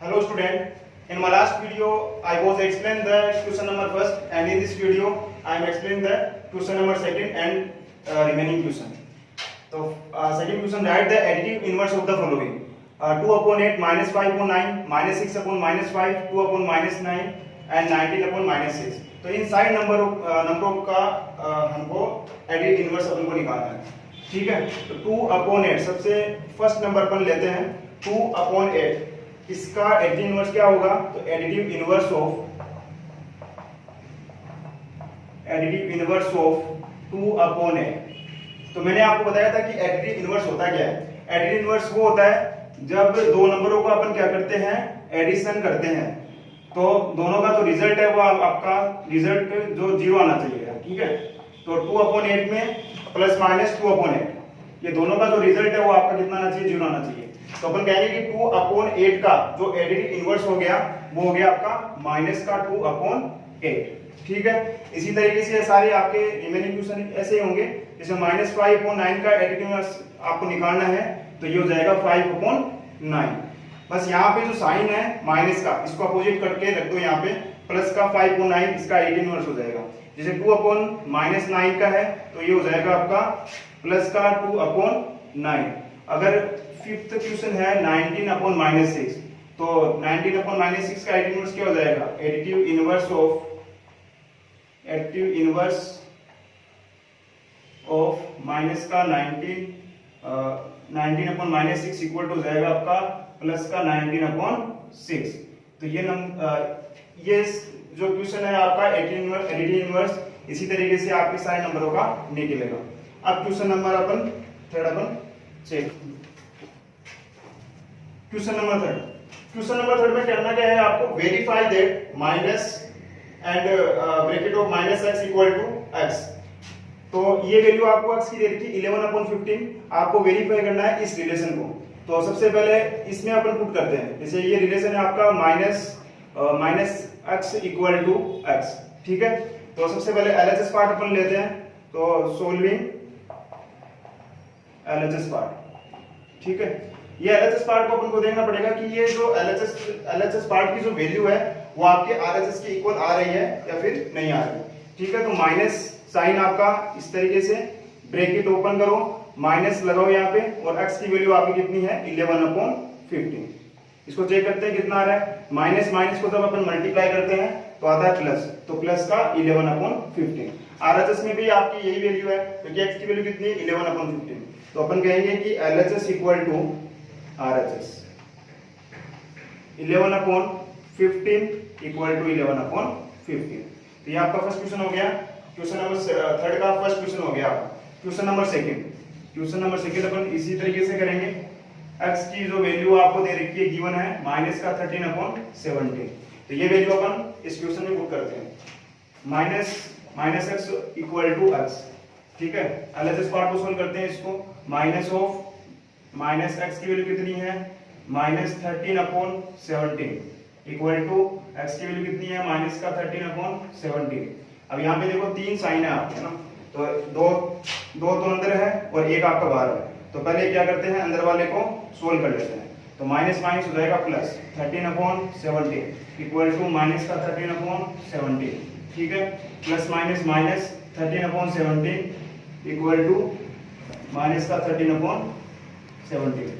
Hello student, in my last video I was explained the question number first, and in this video I am explaining the question number second and remaining question. So second question, write the additive inverse of the following: 2 upon 8 minus 5 upon 9 minus 6 upon minus 5 2 upon minus 9 and 19 upon minus 6. तो इन सारे नंबरों का हमको additive inverse अपन को निकालना है, ठीक है। तो 2 अपॉन 8 सबसे फर्स्ट नंबर अपन लेते हैं 2 अपॉन 8, इसका एडिटिव इनवर्स क्या होगा? तो एडिटिव इनवर्स ऑफ 2 अपॉन 8। तो मैंने आपको बताया था कि एडिटिव इनवर्स होता क्या है। एडिटिव इनवर्स वो होता है जब दो नंबरों को अपन क्या करते हैं, एडिशन करते हैं, तो दोनों का जो रिजल्ट है वो आपका रिजल्ट जो 0 आना चाहिए, ठीक है। तो 2 अपॉन 8 में प्लस माइनस 2 अपॉन 8, ये दोनों का जो रिजल्ट है वो आपका कितना आना चाहिए? 0 आना चाहिए। तो अपन कहेंगे कि 2 अपॉन 8 का जो एडिटिव इनवर्स हो गया वो हो गया आपका माइनस का 2 अपॉन 8, ठीक है। इसी तरीके से सारे आपके रिमेनिंग क्वेश्चन ऐसे ही होंगे। जैसे माइनस 5 अपॉन 9 का एडिटिव इनवर्स आपको निकालना है, तो ये हो जाएगा 5 अपॉन 9। बस यहाँ पे जो साइन है माइनस का, इसको अपोजिट करके रख दो यहाँ पे, प्लस का 5 अपॉन 9 इसका एडिटिव इनवर्स हो जाएगा। जैसे 2 अपॉन माइनस 9 का है तो ये हो जाएगा आपका प्लस का 2 अपॉन 9। अगर फिफ्थ क्वेश्चन है 19 अपॉन माइनस 6, तो 19 अपॉन माइनस 6 का एडिटिव इनवर्स क्या हो जाएगा? एडिटिव इनवर्स ऑफ माइनस का 19 अपॉन माइनस 6 इक्वल टू हो जाएगा आपका प्लस का 19 अपॉन 6। तो ये जो क्वेश्चन है आपका एडिटिव इनवर्स इसी तरीके से आपके सारे नंबरों का निकलेगा। अब question number third check. Question number third में करना क्या है आपको? Verify that minus and bracket of minus x equal to x। तो ये वैल्यू आपको x की दे रखी 11 अपॉन 15, आपको वेरीफाई करना है इस रिलेशन को। तो सबसे पहले इसमें अपन पुट करते हैं। जैसे ये रिलेशन है आपका minus x equal to x, ठीक है। तो सबसे पहले LHS पार्ट अपन लेते हैं, तो सोल्विंग LHS पार्ट, ठीक है। ये LHS पार्ट को अपन को देखना पड़ेगा कि ये जो LHS पार्ट की जो वैल्यू है वो आपके RHS के इक्वल आ रही है या फिर नहीं आ रही, ठीक है। तो माइनस साइन आपका इस तरीके से, ब्रैकेट ओपन करो, माइनस लगाओ यहाँ पे, और x की वैल्यू आपकी कितनी है? 11 अपॉन 15। इसको चेक करते हैं कितना आ रहा है। माइनस माइनस को जब अपन मल्टीप्लाई करते हैं तो आता है प्लस, तो प्लस का 11 अपॉन 15। RHS में भी आपकी यही वैल्यू है, क्योंकि x की वैल्यू कितनी है? 11 अपॉन 15। तो अपन कहेंगे कि LHS equal to RHS 11 upon 15 equal to 11 upon 15। तो ये आपका फर्स्ट क्वेश्चन हो गया। क्वेश्चन नंबर थर्ड का फर्स्ट क्वेश्चन हो गया। क्वेश्चन नंबर सेकंड अपन इसी तरीके से करेंगे। x की जो वैल्यू आपको दे रखी है, गिवन है माइनस का 13 अपॉन 17। तो ये वैल्यू अपन इस क्वेश्चन में पुट करते हैं। Minus x equal to x, ठीक है। LHS पार्ट को सोल्व करते हैं इसको। माइनस x की वैल्यू कितनी है? Minus 13 upon 17 equal to x की वैल्यू कितनी है? माइनस का 13 अपॉन 17। अब यहाँ पे देखो 3 साइन है आपके ना, तो दो तो अंदर है और एक आपका बाहर है। तो पहले क्या करते हैं, अंदर वाले को सोल्व कर लेते हैं। तो माइनस माइनस हो जाएगा plus 13 upon 17 equal to minus का 13 अपॉन 17, ठीक है। Plus minus 13 upon 17 equal to minus का 13 अपॉन 17।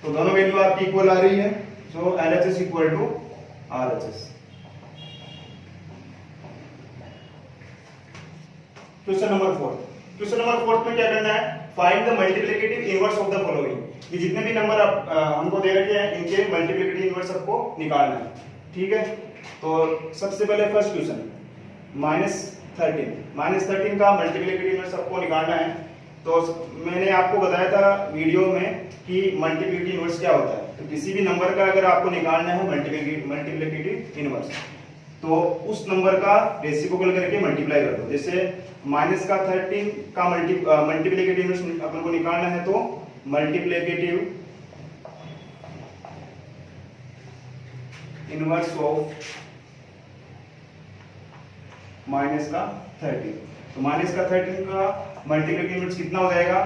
तो दोनों वैल्यू आपकी इक्वल आ रही है। So LHS equal to RHS। Question number 4 में क्या करना है? Find the multiplicative inverse of the following. ये जितने भी नंबर हमको दे रखे हैं इनके मल्टीप्लिकेटिव इनवर्स आपको निकालना है, ठीक है। तो सबसे पहले फर्स्ट क्वेश्चन माइनस 13 का मल्टीप्लिकेटिव इनवर्स आपको निकालना है। तो मैंने आपको बताया था वीडियो में कि मल्टीप्लिकेटिव इनवर्स क्या होता है। तो किसी भी नंबर का अगर आपको निकालना है मल्टीप्लिकेटिव इनवर्स, तो उस नंबर का रेसिप्रोकल करके मल्टीप्लाई कर दो। जैसे माइनस का 13 का मल्टीप्लिकेटिव इनवर्स अपन को निकालना है, तो मल्टीप्लिकेटिव इनवर्स ऑफ माइनस का 13। तो माइनस का 13 का मल्टीप्लिकेटिव इनवर्स कितना हो जाएगा?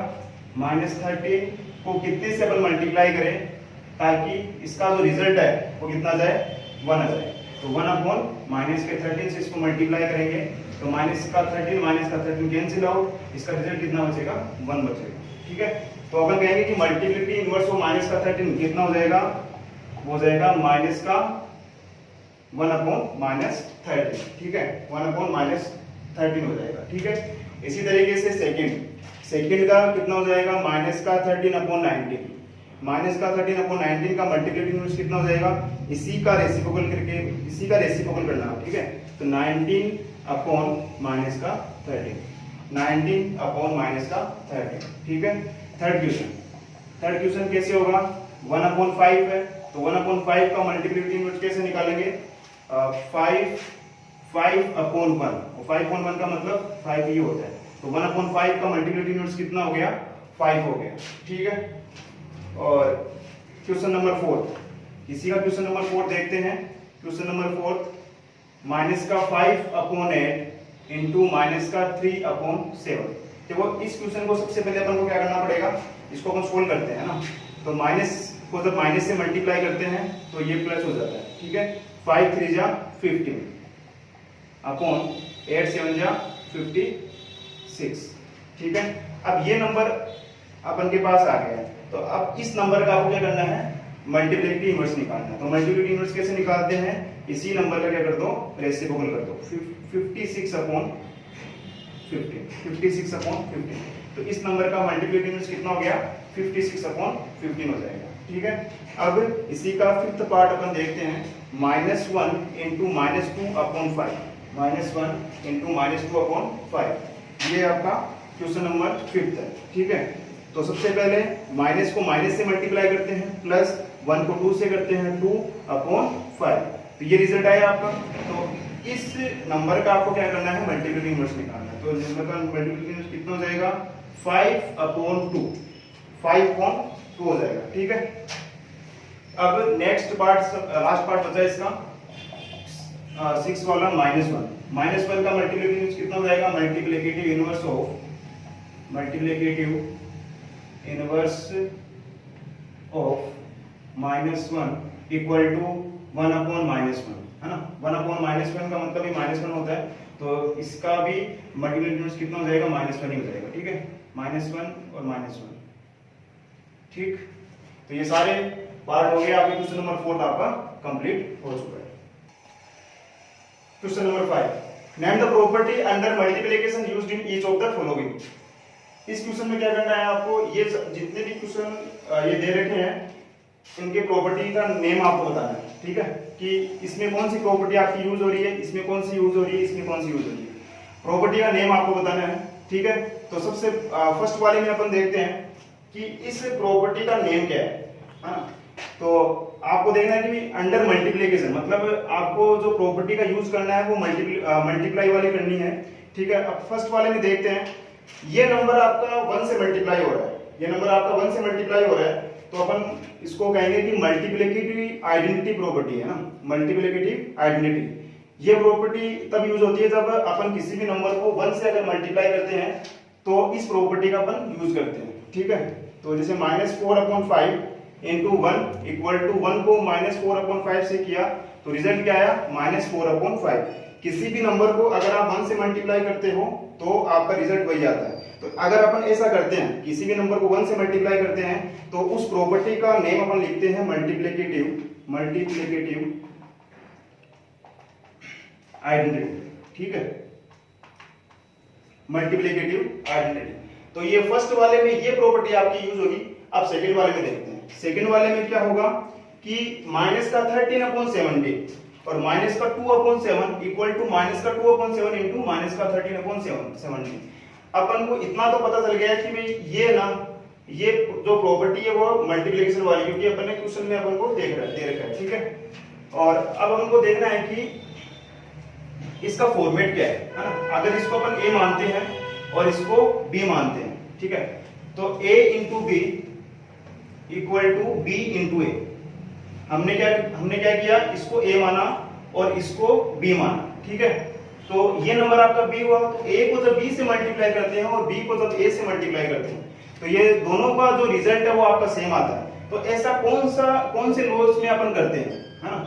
माइनस 13 को कितने से अपन मल्टीप्लाई करें ताकि इसका जो रिजल्ट है वो कितना आ जाए 1 आ जाए। तो 1 अपॉन माइनस के 13 से इसको मल्टीप्लाई करेंगे तो माइनस का 13 कैंसिल आउट, इसका रिजल्ट कितना बचेगा 1 बचेगा। ठीक है, तो अपन कहेंगे कि मल्टीप्लिकेटिव इनवर्स ऑफ माइनस का 13 कितना हो जाएगा, वो हो जाएगा माइनस का 1 अपॉन माइनस 13। ठीक है, 1 अपॉन माइनस 13 हो जाएगा। ठीक है, इसी तरीके से सेकंड का कितना हो जाएगा माइनस का 13 अपॉन 19, माइनस का 13 अपॉन 19 का मल्टीप्लिकेटिव इनवर्स कितना हो जाएगा, इसी का रेसिप्रोकल करके इसी का रेसिप्रोकल करना है। ठीक है, तो 19 अपॉन माइनस का 13, 19 अपॉन माइनस का 13। ठीक है, थर्ड क्वेश्चन कैसे होगा, 1 अपॉन 5 है तो 1 अपॉन 5 का मल्टीप्लिकेटिव इनवर्स कैसे निकालेंगे, 5 अपॉन 1, 5 अपॉन 1 का मतलब 5 ही होता है, तो 1 अपॉन 5 का मल्टीप्लिकेटिव इनवर्स कितना हो गया 5 हो गया। ठीक है, और क्वेश्चन नंबर 4, इसी का क्वेश्चन नंबर 4 देखते हैं। क्वेश्चन नंबर 4, माइनस का 5 अपॉन 8 इंटू माइनस का 3 अपॉन 7। देखो इस क्वेश्चन को सबसे पहले अपन को क्या करना पड़ेगा, इसको अपन सोल्व करते हैं ना, तो माइनस को जब माइनस से मल्टीप्लाई करते हैं तो ये प्लस हो जाता है। ठीक है, 5 3 जा 15 अपॉन 8 7 जा 56। ठीक है, अब ये नंबर अपन के पास आ गया है, तो अब इस नंबर का आपको क्या करना है, मल्टीप्लिकेटिव इनवर्स निकालना है। तो मल्टीप्लिकेटिव इनवर्स कैसे निकालते हैं, इसी नंबर का क्या कर दो रेसिप्रोकल कर दो, 56 अपॉन 15। तो इस नंबर का मल्टीप्लिकेटिव इनवर्स कितना हो गया 56 अपॉन 15 हो जाएगा। ठीक है, अब इसी का फिफ्थ पार्ट अपन देखते हैं, -1 इंटू -2 अपॉन 5, -1 इंटू -2 अपॉन 5। ये आपका क्वेश्चन नंबर 5 है। ठीक है, तो सबसे पहले माइनस को माइनस से मल्टीप्लाई करते हैं, प्लस 1 को 2 से करते हैं, 2 अपॉन 5, तो ये रिजल्ट आया आपका। तो इस नंबर का आपको क्या करना है, मल्टीप्लिकेटिव इनवर्स निकालना है। तो नंबर का मल्टीप्लिकेटिव इनवर्स कितना हो जाएगा 5 अपॉन 2, 5 अपॉन 2 हो जाएगा। ठीक है, अब नेक्स्ट पार्ट, लास्ट पार्ट बचा इसका 6 वाला -1 का मल्टीप्लिकेटिव इनवर्स कितना हो जाएगा, multiplicative inverse of -1 equal to 1 upon -1 है ना, 1 अपॉन -1 का मतलब ये -1 होता है, तो इसका भी मल्टीप्लिकेटिव इनवर्स कितना हो जाएगा -1 ही हो जाएगा। ठीक है, -1 और -1। ठीक, तो ये सारे पार्ट हो गए, आपके क्वेश्चन नंबर 4 आपका कंप्लीट हो चुका है। Question number 5, name the property under multiplication used in each of the following. इस क्वेश्चन में क्या करना है आपको, ये जितने भी क्वेश्चन ये दे रखे हैं इनके प्रॉपर्टी का नेम आपको बताना है। ठीक है, कि इसमें कौन सी प्रॉपर्टी आपकी यूज हो रही है, इसमें कौन सी यूज हो रही है, इसमें कौन सी यूज हो रही है, प्रॉपर्टी का नेम आपको बताना है। ठीक है, तो सबसे फर्स्ट वाले में अपन देखते हैं कि इस प्रॉपर्टी का नेम क्या है ना, तो आपको देखना है कि अंडर मल्टीप्लिकेशन, मतलब आपको जो प्रॉपर्टी का यूज करना है वो मल्टीप्लाई वाली करनी है। ठीक है, अब फर्स्ट वाले में देखते हैं, ये नंबर आपका 1 से मल्टीप्लाई हो रहा है, ये नंबर आपका 1 से मल्टीप्लाई हो रहा है, तो अपन इसको कहेंगे कि मल्टीप्लिकेटिव आइडेंटिटी प्रॉपर्टी है ना, मल्टीप्लिकेटिव आइडेंटिटी। ये प्रॉपर्टी तब यूज होती है जब अपन किसी भी नंबर को 1 से अगर मल्टीप्लाई करते हैं तो इस प्रॉपर्टी का अपन यूज करते हैं। ठीक है, तो जैसे -4 अपॉन 5 इंटू 1 इक्वल टू 1 को -4 अपॉन 5 से किया तो रिजल्ट क्या आया -4 अपॉन 5। किसी भी नंबर को अगर आप 1 से मल्टीप्लाई करते हो तो आपका रिजल्ट वही आता है। तो अगर अपन ऐसा करते हैं, किसी भी नंबर को 1 से मल्टीप्लाई करते हैं तो उस प्रॉपर्टी का नेम अपन लिखते हैं मल्टीप्लिकेटिव आइडेंटिटी। ठीक है, मल्टीप्लिकेटिव आइडेंटिटी। तो ये फर्स्ट वाले में ये प्रॉपर्टी आपकी यूज होगी। अब सेकंड वाले में देखते हैं, सेकंड वाले में क्या होगा कि माइनस का 13 अपॉन 70 और माइनस का 2 अपॉन 7 इक्वल टू माइनस का 2 अपॉन 7 इंटू माइनस का 13 अपॉन 70। अपन को इतना तो पता चल गया कि भाई ये ना, ये जो प्रॉपर्टी है वो मल्टीप्लिकेशन वाली, क्योंकि अपन ने क्वेश्चन में अपन को दे रखा है। ठीक है, और अब अपन को देखना है कि इसका फॉर्मेट क्या है ना। अगर इसको अपन a मानते हैं और इसको b मानते हैं, ठीक है, तो a into B equal to b into A. हमने क्या किया, इसको a माना और इसको b माना। ठीक है, तो ये नंबर आपका b हुआ, तो a को जब b से मल्टीप्लाई करते हैं और b को जब a से मल्टीप्लाई करते हैं तो ये दोनों का जो रिजल्ट है वो आपका सेम आता है। तो ऐसा कौन से लॉज में अपन करते हैं, है ना,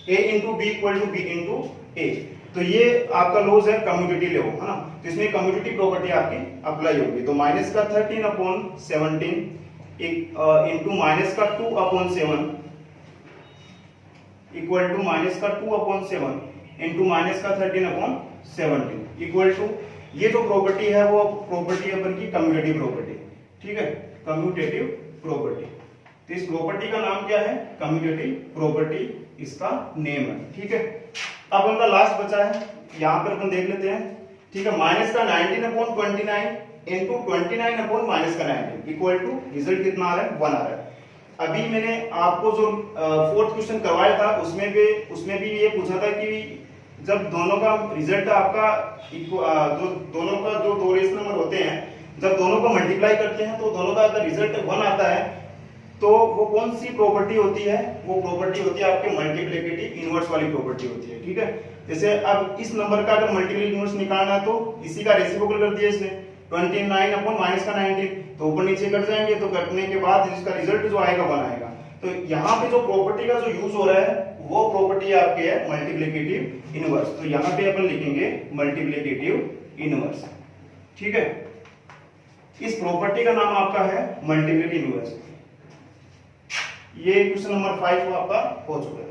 a into B equal to B into A. तो ये आपका लॉज है कम्यूटेटिव लॉ, है ना, तो इसमें कम्यूटेटिव प्रॉपर्टी आपकी अप्लाई होगी। तो माइनस का 13 अपॉन 17 इंटू माइनस का 2 अपॉन 7 इक्वल टू माइनस का 2 अपॉन 7 इंटू माइनस का 13 अपॉन 17 इक्वल टू, ये जो प्रॉपर्टी है वो प्रॉपर्टी अपन की कम्यूटेटिव प्रॉपर्टी, ठीक है, कम्यूटेटिव प्रॉपर्टी। तो इस प्रॉपर्टी का नाम क्या है, कम्यूटेटिव प्रॉपर्टी इसका नेम है, ठीक है। अब उनका लास्ट बचा है, यहां पर अपन देख लेते हैं, ठीक है, माइनस का 19 अपॉन 29 इंटू 29 अपॉन माइनस का 19 इक्वल टू, रिजल्ट कितना आ रहा है, 1 आ रहा है। अभी मैंने आपको जो फोर्थ क्वेश्चन करवाया था उसमें भी ये पूछा था कि जब दोनों का रिजल्ट आपका जो दोनों का जो दो रेशनल नंबर होते हैं, जब दोनों को मल्टीप्लाई करते हैं तो दोनों का अगर रिजल्ट 1 आता है तो वो कौन सी प्रॉपर्टी होती है, वो प्रॉपर्टी होती है आपके मल्टीप्लिकेटिव इनवर्स वाली प्रॉपर्टी होती है, ठीक है। जैसे अब इस नंबर का अगर मल्टीप्लिकेटिव इनवर्स निकालना है तो इसी का रेसिप्रोकल कर दिया इसने, 29 अपॉन माइनस का 19, तो ऊपर नीचे कट जाएंगे, तो कटने के बाद इसका रिजल्ट जो आएगा 1 आएगा। तो यहाँ पे जो प्रॉपर्टी का जो यूज हो रहा है वो प्रॉपर्टी आपके है मल्टीप्लिकेटिव इनवर्स, तो यहाँ पे अपन लिखेंगे मल्टीप्लिकेटिव इनवर्स, ठीक है। इस प्रॉपर्टी का नाम आपका है मल्टीप्लिकेटिव इनवर्स। ये क्वेश्चन नंबर 5 आपका हो चुका है।